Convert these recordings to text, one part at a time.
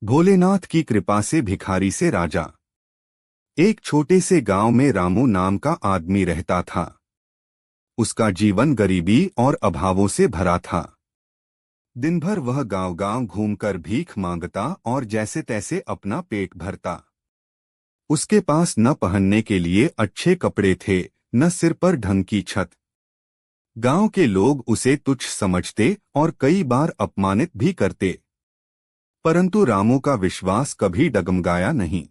भोलेनाथ की कृपा से भिखारी से राजा। एक छोटे से गांव में रामू नाम का आदमी रहता था। उसका जीवन गरीबी और अभावों से भरा था। दिन भर वह गांव-गांव घूमकर भीख मांगता और जैसे तैसे अपना पेट भरता। उसके पास न पहनने के लिए अच्छे कपड़े थे, न सिर पर ढंग की छत। गांव के लोग उसे तुच्छ समझते और कई बार अपमानित भी करते। परंतु रामू का विश्वास कभी डगमगाया नहीं।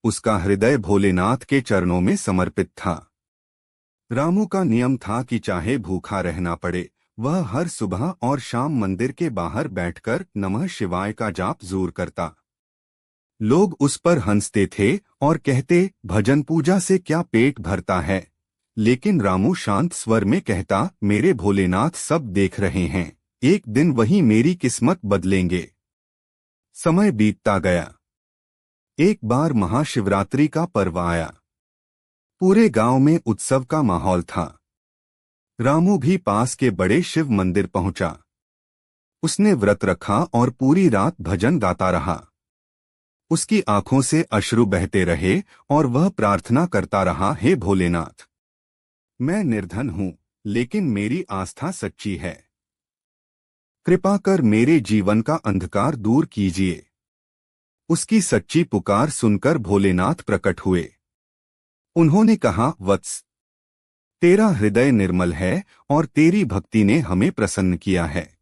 उसका हृदय भोलेनाथ के चरणों में समर्पित था। रामू का नियम था कि चाहे भूखा रहना पड़े, वह हर सुबह और शाम मंदिर के बाहर बैठकर नमः शिवाय का जाप जरूर करता। लोग उस पर हंसते थे और कहते, भजन पूजा से क्या पेट भरता है। लेकिन रामू शांत स्वर में कहता, मेरे भोलेनाथ सब देख रहे हैं, एक दिन वही मेरी किस्मत बदलेंगे। समय बीतता गया। एक बार महाशिवरात्रि का पर्व आया। पूरे गांव में उत्सव का माहौल था। रामू भी पास के बड़े शिव मंदिर पहुंचा। उसने व्रत रखा और पूरी रात भजन गाता रहा। उसकी आंखों से अश्रु बहते रहे और वह प्रार्थना करता रहा, हे भोलेनाथ, मैं निर्धन हूं, लेकिन मेरी आस्था सच्ची है। कृपा कर मेरे जीवन का अंधकार दूर कीजिए। उसकी सच्ची पुकार सुनकर भोलेनाथ प्रकट हुए। उन्होंने कहा, वत्स, तेरा हृदय निर्मल है और तेरी भक्ति ने हमें प्रसन्न किया है।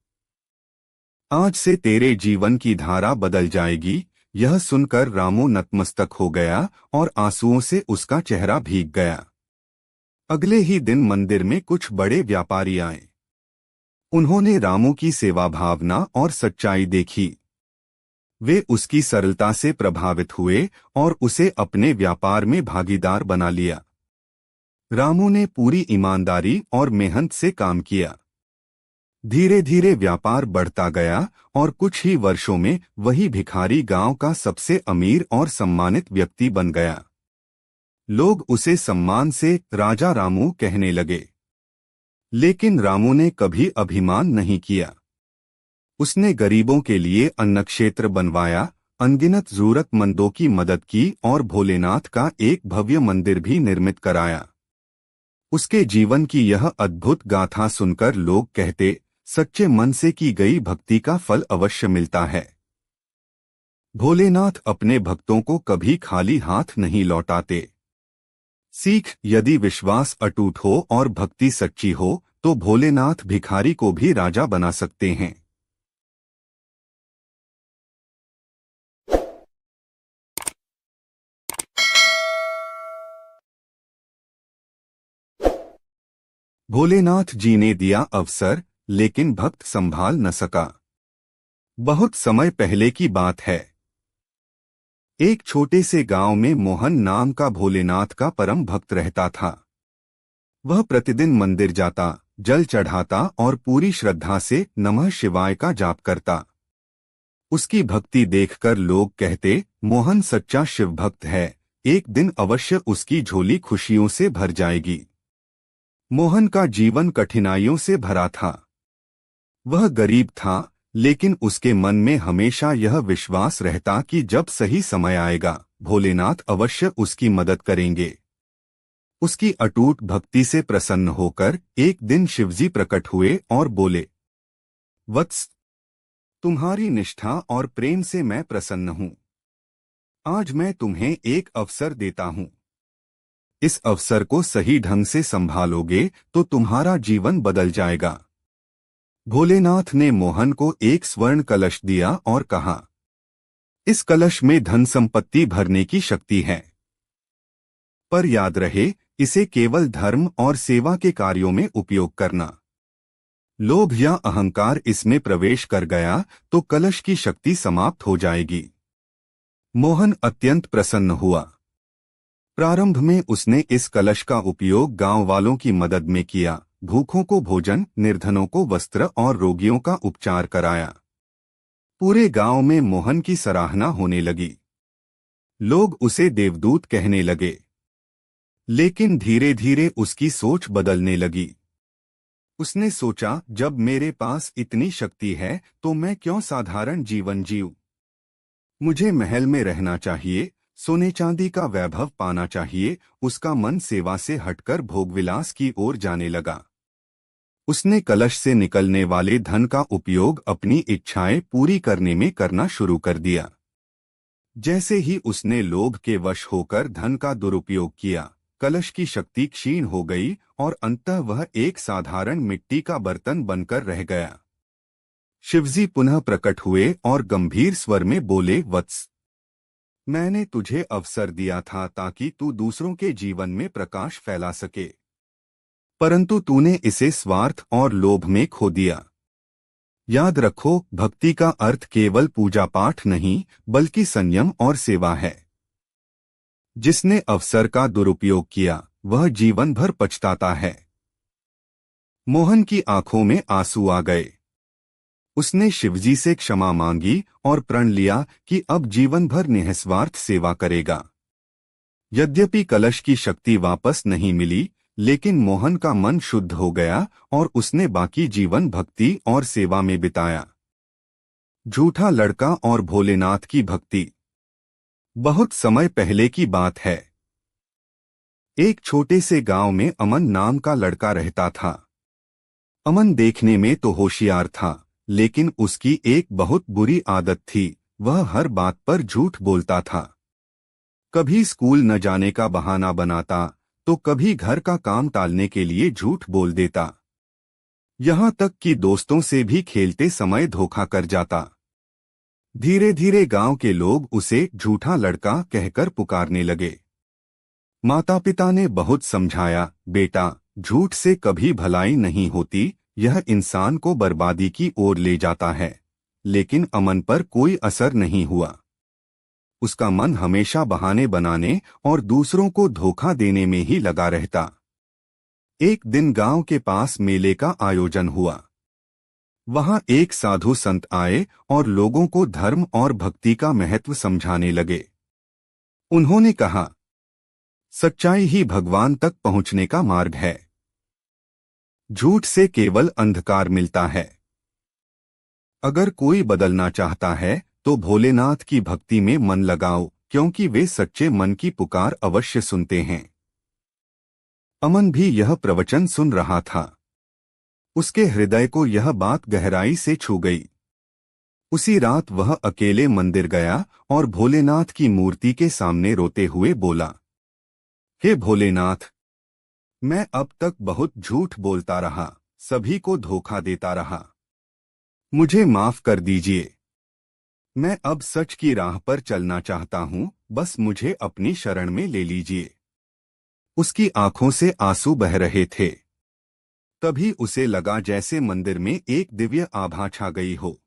आज से तेरे जीवन की धारा बदल जाएगी। यह सुनकर रामू नतमस्तक हो गया और आंसुओं से उसका चेहरा भीग गया। अगले ही दिन मंदिर में कुछ बड़े व्यापारी आए। उन्होंने रामू की सेवा भावना और सच्चाई देखी। वे उसकी सरलता से प्रभावित हुए और उसे अपने व्यापार में भागीदार बना लिया। रामू ने पूरी ईमानदारी और मेहनत से काम किया। धीरे धीरे व्यापार बढ़ता गया और कुछ ही वर्षों में वही भिखारी गांव का सबसे अमीर और सम्मानित व्यक्ति बन गया। लोग उसे सम्मान से राजा रामू कहने लगे। लेकिन रामू ने कभी अभिमान नहीं किया। उसने गरीबों के लिए अन्न क्षेत्र बनवाया, अनगिनत जरूरतमंदों की मदद की और भोलेनाथ का एक भव्य मंदिर भी निर्मित कराया। उसके जीवन की यह अद्भुत गाथा सुनकर लोग कहते, सच्चे मन से की गई भक्ति का फल अवश्य मिलता है। भोलेनाथ अपने भक्तों को कभी खाली हाथ नहीं लौटाते। सीख, यदि विश्वास अटूट हो और भक्ति सच्ची हो तो भोलेनाथ भिखारी को भी राजा बना सकते हैं। भोलेनाथ जी ने दिया अवसर, लेकिन भक्त संभाल न सका। बहुत समय पहले की बात है। एक छोटे से गांव में मोहन नाम का भोलेनाथ का परम भक्त रहता था। वह प्रतिदिन मंदिर जाता, जल चढ़ाता और पूरी श्रद्धा से नमः शिवाय का जाप करता। उसकी भक्ति देखकर लोग कहते, मोहन सच्चा शिव भक्त है, एक दिन अवश्य उसकी झोली खुशियों से भर जाएगी। मोहन का जीवन कठिनाइयों से भरा था। वह गरीब था, लेकिन उसके मन में हमेशा यह विश्वास रहता कि जब सही समय आएगा, भोलेनाथ अवश्य उसकी मदद करेंगे। उसकी अटूट भक्ति से प्रसन्न होकर एक दिन शिवजी प्रकट हुए और बोले, वत्स, तुम्हारी निष्ठा और प्रेम से मैं प्रसन्न हूं। आज मैं तुम्हें एक अवसर देता हूं। इस अवसर को सही ढंग से संभालोगे तो तुम्हारा जीवन बदल जाएगा। भोलेनाथ ने मोहन को एक स्वर्ण कलश दिया और कहा, इस कलश में धन संपत्ति भरने की शक्ति है। पर याद रहे, इसे केवल धर्म और सेवा के कार्यों में उपयोग करना। लोभ या अहंकार इसमें प्रवेश कर गया तो कलश की शक्ति समाप्त हो जाएगी। मोहन अत्यंत प्रसन्न हुआ। प्रारंभ में उसने इस कलश का उपयोग गांव वालों की मदद में किया, भूखों को भोजन, निर्धनों को वस्त्र और रोगियों का उपचार कराया। पूरे गांव में मोहन की सराहना होने लगी। लोग उसे देवदूत कहने लगे। लेकिन धीरे धीरे उसकी सोच बदलने लगी। उसने सोचा, जब मेरे पास इतनी शक्ति है तो मैं क्यों साधारण जीवन जीऊं। मुझे महल में रहना चाहिए, सोने चांदी का वैभव पाना चाहिए। उसका मन सेवा से हटकर भोगविलास की ओर जाने लगा। उसने कलश से निकलने वाले धन का उपयोग अपनी इच्छाएं पूरी करने में करना शुरू कर दिया। जैसे ही उसने लोभ के वश होकर धन का दुरुपयोग किया, कलश की शक्ति क्षीण हो गई और अंततः वह एक साधारण मिट्टी का बर्तन बनकर रह गया। शिवजी पुनः प्रकट हुए और गंभीर स्वर में बोले, वत्स, मैंने तुझे अवसर दिया था ताकि तू दूसरों के जीवन में प्रकाश फैला सके, परंतु तूने इसे स्वार्थ और लोभ में खो दिया। याद रखो, भक्ति का अर्थ केवल पूजा पाठ नहीं, बल्कि संयम और सेवा है। जिसने अवसर का दुरुपयोग किया, वह जीवन भर पछताता है। मोहन की आंखों में आंसू आ गए। उसने शिवजी से क्षमा मांगी और प्रण लिया कि अब जीवन भर निस्वार्थ सेवा करेगा। यद्यपि कलश की शक्ति वापस नहीं मिली, लेकिन मोहन का मन शुद्ध हो गया और उसने बाकी जीवन भक्ति और सेवा में बिताया। झूठा लड़का और भोलेनाथ की भक्ति। बहुत समय पहले की बात है। एक छोटे से गांव में अमन नाम का लड़का रहता था। अमन देखने में तो होशियार था, लेकिन उसकी एक बहुत बुरी आदत थी, वह हर बात पर झूठ बोलता था। कभी स्कूल न जाने का बहाना बनाता, तो कभी घर का काम टालने के लिए झूठ बोल देता। यहाँ तक कि दोस्तों से भी खेलते समय धोखा कर जाता। धीरे धीरे गांव के लोग उसे झूठा लड़का कहकर पुकारने लगे। माता पिता ने बहुत समझाया, बेटा, झूठ से कभी भलाई नहीं होती, यह इंसान को बर्बादी की ओर ले जाता है। लेकिन अमन पर कोई असर नहीं हुआ। उसका मन हमेशा बहाने बनाने और दूसरों को धोखा देने में ही लगा रहता। एक दिन गांव के पास मेले का आयोजन हुआ। वहां एक साधु संत आए और लोगों को धर्म और भक्ति का महत्व समझाने लगे। उन्होंने कहा, सच्चाई ही भगवान तक पहुंचने का मार्ग है। झूठ से केवल अंधकार मिलता है। अगर कोई बदलना चाहता है तो भोलेनाथ की भक्ति में मन लगाओ, क्योंकि वे सच्चे मन की पुकार अवश्य सुनते हैं। अमन भी यह प्रवचन सुन रहा था। उसके हृदय को यह बात गहराई से छू गई। उसी रात वह अकेले मंदिर गया और भोलेनाथ की मूर्ति के सामने रोते हुए बोला, हे भोलेनाथ, मैं अब तक बहुत झूठ बोलता रहा, सभी को धोखा देता रहा। मुझे माफ कर दीजिए। मैं अब सच की राह पर चलना चाहता हूँ, बस मुझे अपनी शरण में ले लीजिए। उसकी आंखों से आंसू बह रहे थे। तभी उसे लगा जैसे मंदिर में एक दिव्य आभा छा गई हो।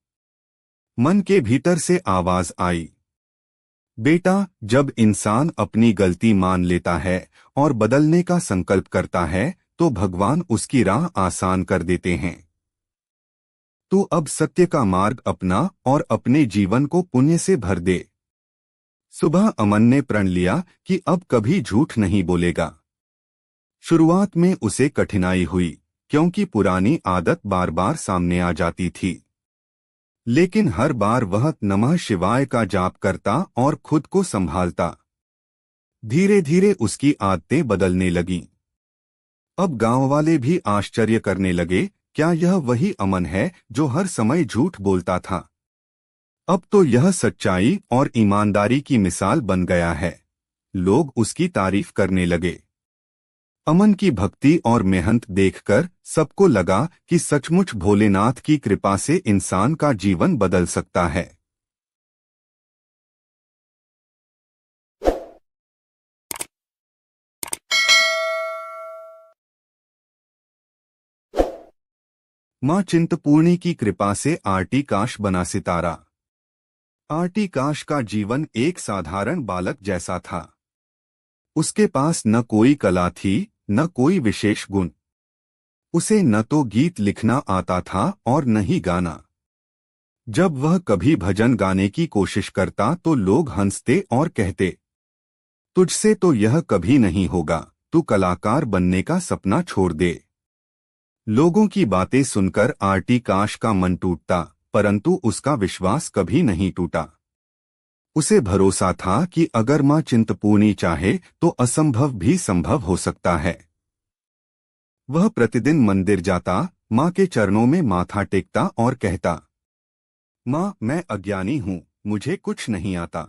मन के भीतर से आवाज आई, बेटा, जब इंसान अपनी गलती मान लेता है और बदलने का संकल्प करता है, तो भगवान उसकी राह आसान कर देते हैं। तू अब सत्य का मार्ग अपना और अपने जीवन को पुण्य से भर दे। सुबह अमन ने प्रण लिया कि अब कभी झूठ नहीं बोलेगा। शुरुआत में उसे कठिनाई हुई, क्योंकि पुरानी आदत बार बार सामने आ जाती थी। लेकिन हर बार वह नमः शिवाय का जाप करता और खुद को संभालता। धीरे धीरे उसकी आदतें बदलने लगीं। अब गांव वाले भी आश्चर्य करने लगे, क्या यह वही अमन है जो हर समय झूठ बोलता था? अब तो यह सच्चाई और ईमानदारी की मिसाल बन गया है। लोग उसकी तारीफ करने लगे। अमन की भक्ति और मेहनत देखकर सबको लगा कि सचमुच भोलेनाथ की कृपा से इंसान का जीवन बदल सकता है। मां चिंतपूर्णी की कृपा से आरटी काश बना सितारा। आरटी काश का जीवन एक साधारण बालक जैसा था। उसके पास न कोई कला थी, न कोई विशेष गुण। उसे न तो गीत लिखना आता था और न ही गाना। जब वह कभी भजन गाने की कोशिश करता तो लोग हंसते और कहते, तुझसे तो यह कभी नहीं होगा, तू कलाकार बनने का सपना छोड़ दे। लोगों की बातें सुनकर आरटी काश का मन टूटता, परंतु उसका विश्वास कभी नहीं टूटा। उसे भरोसा था कि अगर माँ चिंतपूर्णी चाहे तो असंभव भी संभव हो सकता है। वह प्रतिदिन मंदिर जाता, माँ के चरणों में माथा टेकता और कहता, माँ मैं अज्ञानी हूँ, मुझे कुछ नहीं आता,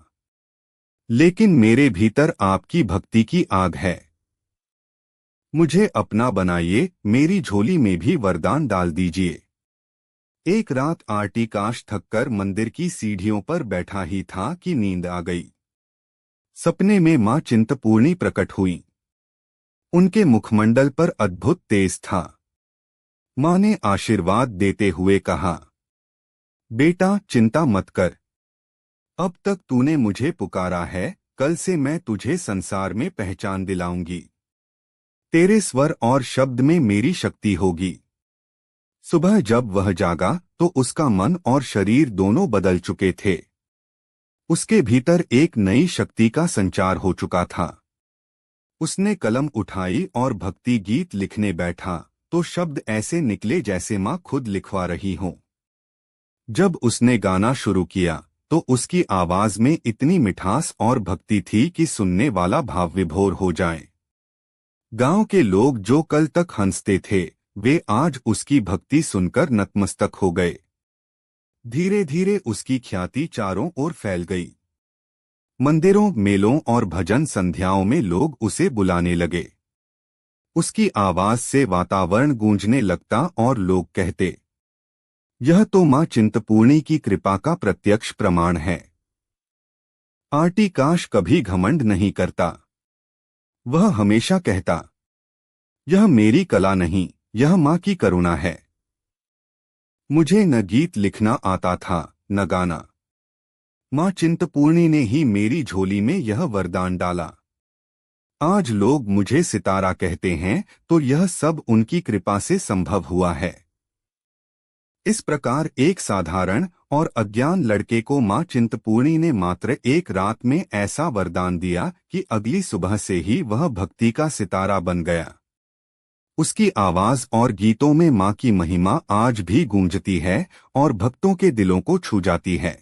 लेकिन मेरे भीतर आपकी भक्ति की आग है। मुझे अपना बनाइए, मेरी झोली में भी वरदान डाल दीजिए। एक रात आरटी काश थककर मंदिर की सीढ़ियों पर बैठा ही था कि नींद आ गई। सपने में मां चिंतपूर्णी प्रकट हुई। उनके मुखमंडल पर अद्भुत तेज था। मां ने आशीर्वाद देते हुए कहा, बेटा चिंता मत कर, अब तक तूने मुझे पुकारा है, कल से मैं तुझे संसार में पहचान दिलाऊंगी। तेरे स्वर और शब्द में मेरी शक्ति होगी। सुबह जब वह जागा तो उसका मन और शरीर दोनों बदल चुके थे। उसके भीतर एक नई शक्ति का संचार हो चुका था। उसने कलम उठाई और भक्ति गीत लिखने बैठा तो शब्द ऐसे निकले जैसे माँ खुद लिखवा रही हो। जब उसने गाना शुरू किया तो उसकी आवाज में इतनी मिठास और भक्ति थी कि सुनने वाला भाव विभोर हो जाए। गांव के लोग जो कल तक हंसते थे, वे आज उसकी भक्ति सुनकर नतमस्तक हो गए। धीरे धीरे उसकी ख्याति चारों ओर फैल गई। मंदिरों, मेलों और भजन संध्याओं में लोग उसे बुलाने लगे। उसकी आवाज से वातावरण गूंजने लगता और लोग कहते, यह तो मां चिंतपूर्णी की कृपा का प्रत्यक्ष प्रमाण है। आरटी काश कभी घमंड नहीं करता। वह हमेशा कहता, यह मेरी कला नहीं, यह मां की करुणा है। मुझे न गीत लिखना आता था, न गाना। मां चिंतपूर्णी ने ही मेरी झोली में यह वरदान डाला। आज लोग मुझे सितारा कहते हैं तो यह सब उनकी कृपा से संभव हुआ है। इस प्रकार एक साधारण और अज्ञान लड़के को मां चिंतपूर्णी ने मात्र एक रात में ऐसा वरदान दिया कि अगली सुबह से ही वह भक्ति का सितारा बन गया। उसकी आवाज और गीतों में मां की महिमा आज भी गूंजती है और भक्तों के दिलों को छू जाती है।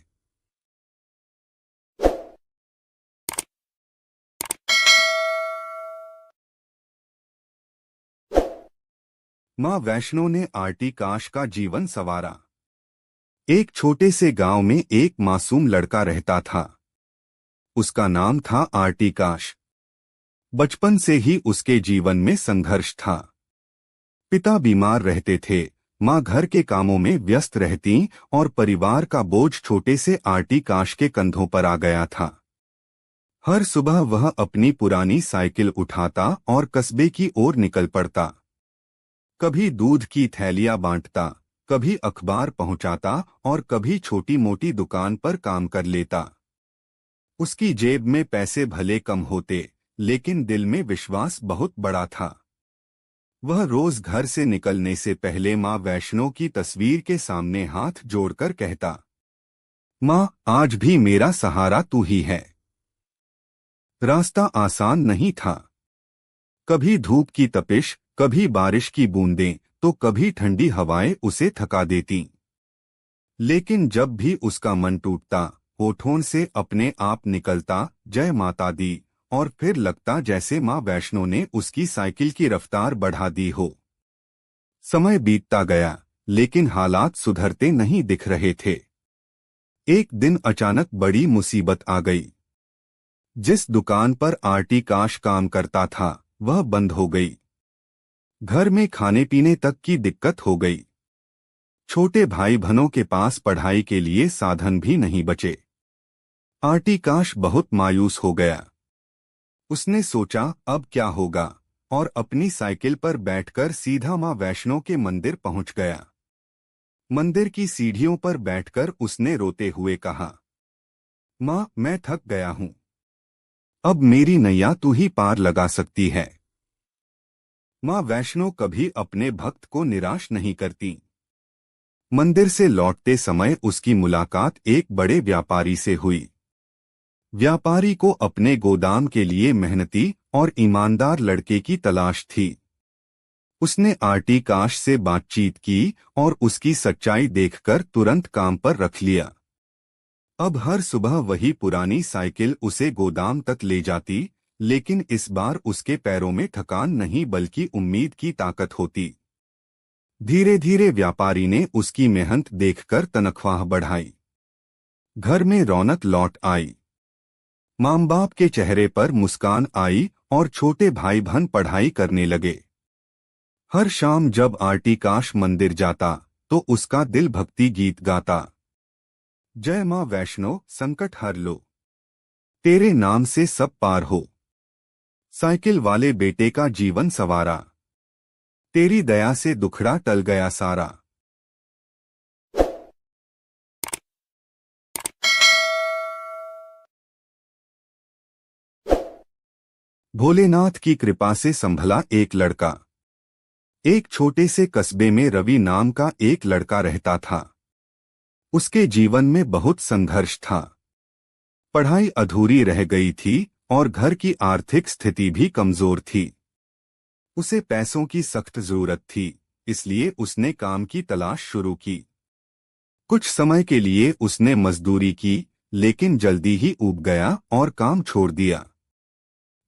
मां वैष्णो ने आरटी काश का जीवन संवारा। एक छोटे से गांव में एक मासूम लड़का रहता था। उसका नाम था आरटी काश। बचपन से ही उसके जीवन में संघर्ष था। पिता बीमार रहते थे, मां घर के कामों में व्यस्त रहती और परिवार का बोझ छोटे से आरटी काश के कंधों पर आ गया था। हर सुबह वह अपनी पुरानी साइकिल उठाता और कस्बे की ओर निकल पड़ता। कभी दूध की थैलियां बांटता, कभी अखबार पहुंचाता और कभी छोटी मोटी दुकान पर काम कर लेता। उसकी जेब में पैसे भले कम होते, लेकिन दिल में विश्वास बहुत बड़ा था। वह रोज घर से निकलने से पहले मां वैष्णो की तस्वीर के सामने हाथ जोड़कर कहता, मां आज भी मेरा सहारा तू ही है। रास्ता आसान नहीं था। कभी धूप की तपिश, कभी बारिश की बूंदें, तो कभी ठंडी हवाएं उसे थका देती। लेकिन जब भी उसका मन टूटता, होठों से अपने आप निकलता, जय माता दी, और फिर लगता जैसे मां वैष्णो ने उसकी साइकिल की रफ्तार बढ़ा दी हो। समय बीतता गया, लेकिन हालात सुधरते नहीं दिख रहे थे। एक दिन अचानक बड़ी मुसीबत आ गई। जिस दुकान पर आरटी काश काम करता था, वह बंद हो गई। घर में खाने पीने तक की दिक्कत हो गई। छोटे भाई बहनों के पास पढ़ाई के लिए साधन भी नहीं बचे। आरटी काश बहुत मायूस हो गया। उसने सोचा अब क्या होगा, और अपनी साइकिल पर बैठकर सीधा मां वैष्णो के मंदिर पहुंच गया। मंदिर की सीढ़ियों पर बैठकर उसने रोते हुए कहा, मां मैं थक गया हूं, अब मेरी नैया तू ही पार लगा सकती है। मां वैष्णो कभी अपने भक्त को निराश नहीं करती। मंदिर से लौटते समय उसकी मुलाकात एक बड़े व्यापारी से हुई। व्यापारी को अपने गोदाम के लिए मेहनती और ईमानदार लड़के की तलाश थी। उसने आरटी काश से बातचीत की और उसकी सच्चाई देखकर तुरंत काम पर रख लिया। अब हर सुबह वही पुरानी साइकिल उसे गोदाम तक ले जाती, लेकिन इस बार उसके पैरों में थकान नहीं बल्कि उम्मीद की ताकत होती। धीरे धीरे व्यापारी ने उसकी मेहनत देखकर तनख्वाह बढ़ाई। घर में रौनक लौट आई। माँ बाप के चेहरे पर मुस्कान आई और छोटे भाई बहन पढ़ाई करने लगे। हर शाम जब आरती काश मंदिर जाता तो उसका दिल भक्ति गीत गाता। जय मां वैष्णो, संकट हर लो, तेरे नाम से सब पार हो। साइकिल वाले बेटे का जीवन संवारा, तेरी दया से दुखड़ा टल गया सारा। भोलेनाथ की कृपा से संभला एक लड़का। एक छोटे से कस्बे में रवि नाम का एक लड़का रहता था। उसके जीवन में बहुत संघर्ष था। पढ़ाई अधूरी रह गई थी और घर की आर्थिक स्थिति भी कमजोर थी। उसे पैसों की सख्त जरूरत थी, इसलिए उसने काम की तलाश शुरू की। कुछ समय के लिए उसने मजदूरी की, लेकिन जल्दी ही ऊब गया और काम छोड़ दिया।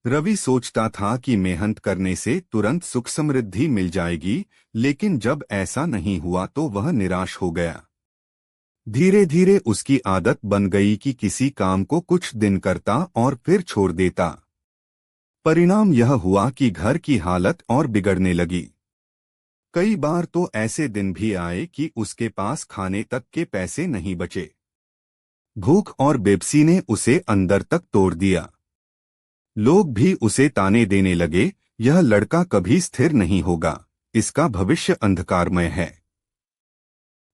रवि सोचता था कि मेहनत करने से तुरंत सुख समृद्धि मिल जाएगी, लेकिन जब ऐसा नहीं हुआ तो वह निराश हो गया। धीरे धीरे उसकी आदत बन गई कि किसी काम को कुछ दिन करता और फिर छोड़ देता। परिणाम यह हुआ कि घर की हालत और बिगड़ने लगी। कई बार तो ऐसे दिन भी आए कि उसके पास खाने तक के पैसे नहीं बचे। भूख और बेबसी ने उसे अंदर तक तोड़ दिया। लोग भी उसे ताने देने लगे, यह लड़का कभी स्थिर नहीं होगा, इसका भविष्य अंधकारमय है।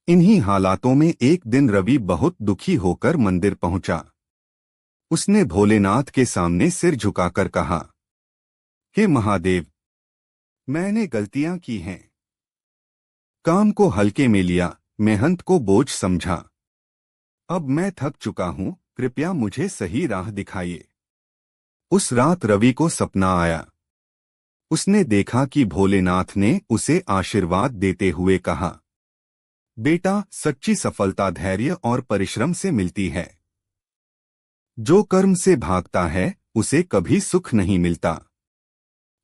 इन्हीं हालातों में एक दिन रवि बहुत दुखी होकर मंदिर पहुंचा। उसने भोलेनाथ के सामने सिर झुकाकर कहा, हे महादेव, मैंने गलतियां की हैं। काम को हल्के में लिया, मेहनत को बोझ समझा। अब मैं थक चुका हूं, कृपया मुझे सही राह दिखाइए। उस रात रवि को सपना आया। उसने देखा कि भोलेनाथ ने उसे आशीर्वाद देते हुए कहा, बेटा, सच्ची सफलता धैर्य और परिश्रम से मिलती है। जो कर्म से भागता है उसे कभी सुख नहीं मिलता।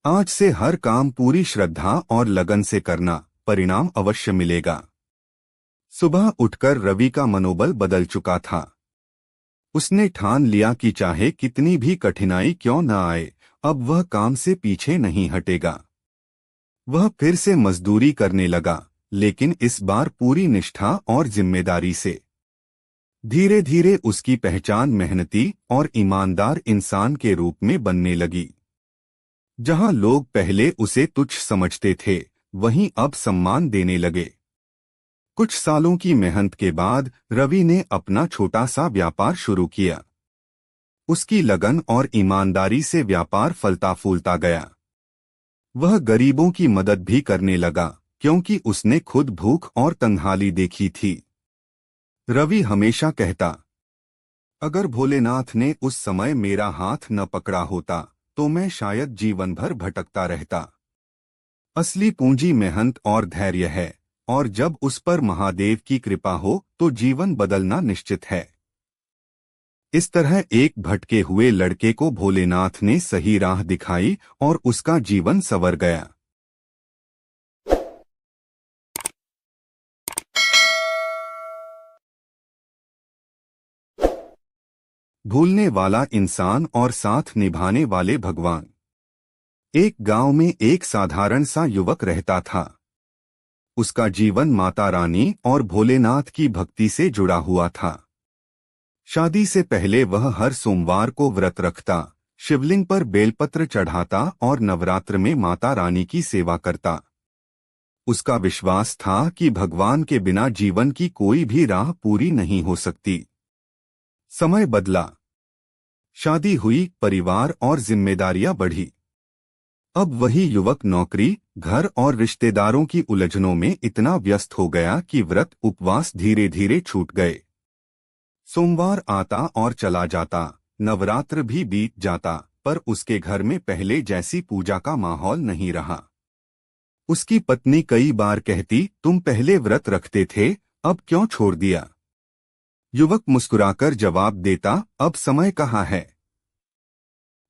आज से हर काम पूरी श्रद्धा और लगन से करना, परिणाम अवश्य मिलेगा। सुबह उठकर रवि का मनोबल बदल चुका था। उसने ठान लिया कि चाहे कितनी भी कठिनाई क्यों न आए, अब वह काम से पीछे नहीं हटेगा। वह फिर से मजदूरी करने लगा, लेकिन इस बार पूरी निष्ठा और जिम्मेदारी से। धीरे धीरे उसकी पहचान मेहनती और ईमानदार इंसान के रूप में बनने लगी। जहां लोग पहले उसे तुच्छ समझते थे, वहीं अब सम्मान देने लगे। कुछ सालों की मेहनत के बाद रवि ने अपना छोटा सा व्यापार शुरू किया। उसकी लगन और ईमानदारी से व्यापार फलता फूलता गया। वह गरीबों की मदद भी करने लगा, क्योंकि उसने खुद भूख और तंगहाली देखी थी। रवि हमेशा कहता, अगर भोलेनाथ ने उस समय मेरा हाथ न पकड़ा होता तो मैं शायद जीवन भर भटकता रहता। असली पूंजी मेहनत और धैर्य है, और जब उस पर महादेव की कृपा हो तो जीवन बदलना निश्चित है। इस तरह एक भटके हुए लड़के को भोलेनाथ ने सही राह दिखाई और उसका जीवन संवर गया। भूलने वाला इंसान और साथ निभाने वाले भगवान। एक गांव में एक साधारण सा युवक रहता था। उसका जीवन माता रानी और भोलेनाथ की भक्ति से जुड़ा हुआ था। शादी से पहले वह हर सोमवार को व्रत रखता, शिवलिंग पर बेलपत्र चढ़ाता और नवरात्र में माता रानी की सेवा करता। उसका विश्वास था कि भगवान के बिना जीवन की कोई भी राह पूरी नहीं हो सकती। समय बदला, शादी हुई, परिवार और जिम्मेदारियां बढ़ी। अब वही युवक नौकरी, घर और रिश्तेदारों की उलझनों में इतना व्यस्त हो गया कि व्रत उपवास धीरे धीरे छूट गए। सोमवार आता और चला जाता, नवरात्र भी बीत जाता, पर उसके घर में पहले जैसी पूजा का माहौल नहीं रहा। उसकी पत्नी कई बार कहती, तुम पहले व्रत रखते थे, अब क्यों छोड़ दिया? युवक मुस्कुराकर जवाब देता, अब समय कहाँ है।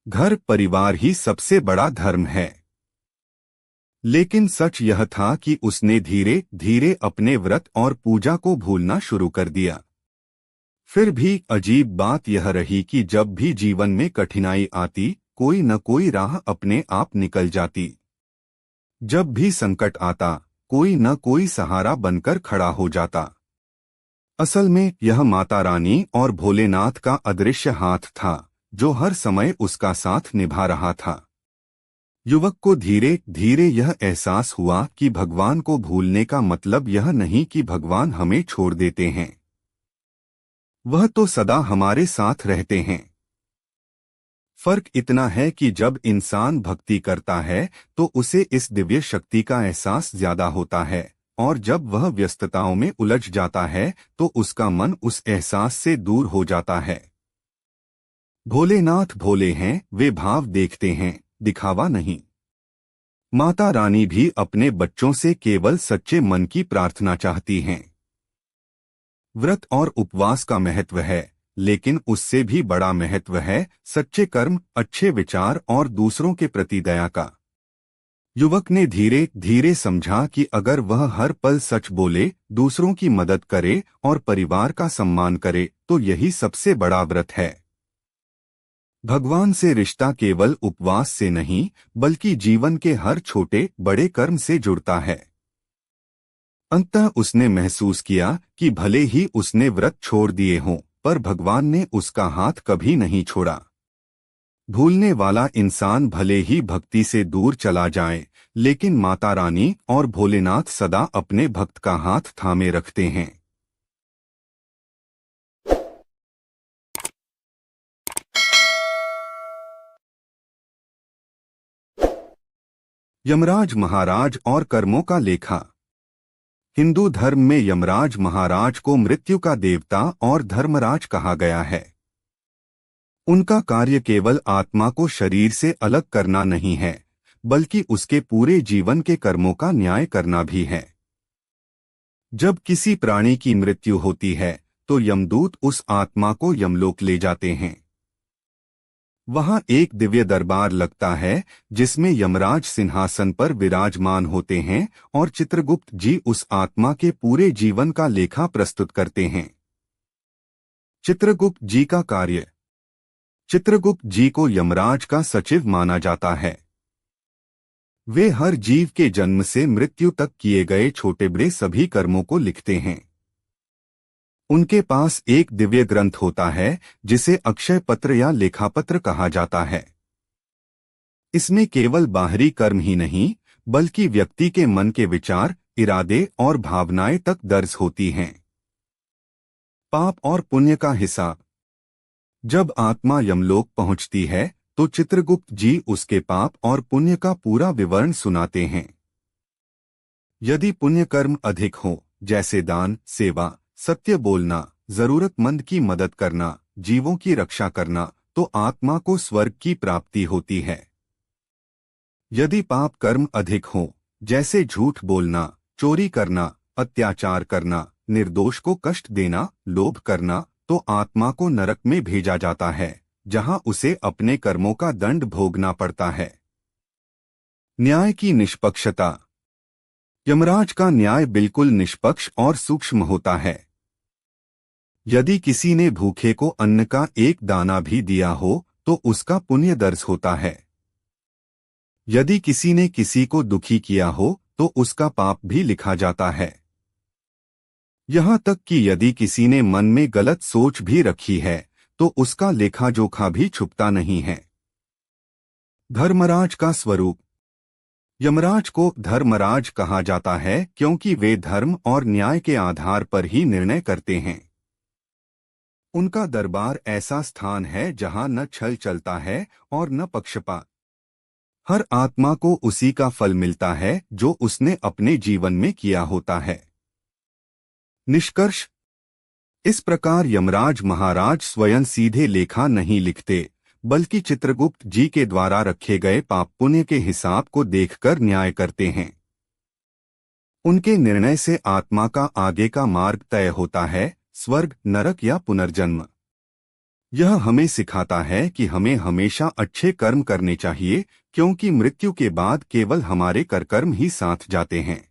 घर परिवार ही सबसे बड़ा धर्म है। लेकिन सच यह था कि उसने धीरे धीरे अपने व्रत और पूजा को भूलना शुरू कर दिया। फिर भी अजीब बात यह रही कि जब भी जीवन में कठिनाई आती, कोई न कोई राह अपने आप निकल जाती। जब भी संकट आता, कोई न कोई सहारा बनकर खड़ा हो जाता। असल में यह माता रानी और भोलेनाथ का अदृश्य हाथ था, जो हर समय उसका साथ निभा रहा था। युवक को धीरे धीरे यह एहसास हुआ कि भगवान को भूलने का मतलब यह नहीं कि भगवान हमें छोड़ देते हैं। वह तो सदा हमारे साथ रहते हैं। फर्क इतना है कि जब इंसान भक्ति करता है तो उसे इस दिव्य शक्ति का एहसास ज्यादा होता है, और जब वह व्यस्तताओं में उलझ जाता है तो उसका मन उस एहसास से दूर हो जाता है। भोलेनाथ भोले हैं, वे भाव देखते हैं, दिखावा नहीं। माता रानी भी अपने बच्चों से केवल सच्चे मन की प्रार्थना चाहती हैं। व्रत और उपवास का महत्व है, लेकिन उससे भी बड़ा महत्व है सच्चे कर्म, अच्छे विचार और दूसरों के प्रति दया का। युवक ने धीरे धीरे समझा कि अगर वह हर पल सच बोले, दूसरों की मदद करे और परिवार का सम्मान करे, तो यही सबसे बड़ा व्रत है। भगवान से रिश्ता केवल उपवास से नहीं, बल्कि जीवन के हर छोटे बड़े कर्म से जुड़ता है। अंततः उसने महसूस किया कि भले ही उसने व्रत छोड़ दिए हों, पर भगवान ने उसका हाथ कभी नहीं छोड़ा। भूलने वाला इंसान भले ही भक्ति से दूर चला जाए, लेकिन माता रानी और भोलेनाथ सदा अपने भक्त का हाथ थामे रखते हैं। यमराज महाराज और कर्मों का लेखा। हिंदू धर्म में यमराज महाराज को मृत्यु का देवता और धर्मराज कहा गया है। उनका कार्य केवल आत्मा को शरीर से अलग करना नहीं है, बल्कि उसके पूरे जीवन के कर्मों का न्याय करना भी है। जब किसी प्राणी की मृत्यु होती है तो यमदूत उस आत्मा को यमलोक ले जाते हैं। वहां एक दिव्य दरबार लगता है जिसमें यमराज सिंहासन पर विराजमान होते हैं और चित्रगुप्त जी उस आत्मा के पूरे जीवन का लेखा प्रस्तुत करते हैं। चित्रगुप्त जी का कार्य। चित्रगुप्त जी को यमराज का सचिव माना जाता है। वे हर जीव के जन्म से मृत्यु तक किए गए छोटे बड़े सभी कर्मों को लिखते हैं। उनके पास एक दिव्य ग्रंथ होता है जिसे अक्षय पत्र या लेखापत्र कहा जाता है। इसमें केवल बाहरी कर्म ही नहीं, बल्कि व्यक्ति के मन के विचार, इरादे और भावनाएं तक दर्ज होती हैं। पाप और पुण्य का हिसाब। जब आत्मा यमलोक पहुंचती है तो चित्रगुप्त जी उसके पाप और पुण्य का पूरा विवरण सुनाते हैं। यदि पुण्य कर्म अधिक हो, जैसे दान, सेवा, सत्य बोलना, जरूरतमंद की मदद करना, जीवों की रक्षा करना, तो आत्मा को स्वर्ग की प्राप्ति होती है। यदि पाप कर्म अधिक हो, जैसे झूठ बोलना, चोरी करना, अत्याचार करना, निर्दोष को कष्ट देना, लोभ करना, तो आत्मा को नरक में भेजा जाता है, जहां उसे अपने कर्मों का दंड भोगना पड़ता है। न्याय की निष्पक्षता। यमराज का न्याय बिल्कुल निष्पक्ष और सूक्ष्म होता है। यदि किसी ने भूखे को अन्न का एक दाना भी दिया हो तो उसका पुण्य दर्ज होता है। यदि किसी ने किसी को दुखी किया हो तो उसका पाप भी लिखा जाता है। यहाँ तक कि यदि किसी ने मन में गलत सोच भी रखी है तो उसका लेखा जोखा भी छुपता नहीं है। धर्मराज का स्वरूप। यमराज को धर्मराज कहा जाता है क्योंकि वे धर्म और न्याय के आधार पर ही निर्णय करते हैं। उनका दरबार ऐसा स्थान है जहां न छल चलता है और न पक्षपात। हर आत्मा को उसी का फल मिलता है जो उसने अपने जीवन में किया होता है। निष्कर्ष। इस प्रकार यमराज महाराज स्वयं सीधे लेखा नहीं लिखते, बल्कि चित्रगुप्त जी के द्वारा रखे गए पाप पुण्य के हिसाब को देखकर न्याय करते हैं। उनके निर्णय से आत्मा का आगे का मार्ग तय होता है, स्वर्ग, नरक या पुनर्जन्म। यह हमें सिखाता है कि हमें हमेशा अच्छे कर्म करने चाहिए, क्योंकि मृत्यु के बाद केवल हमारे कर्म ही साथ जाते हैं।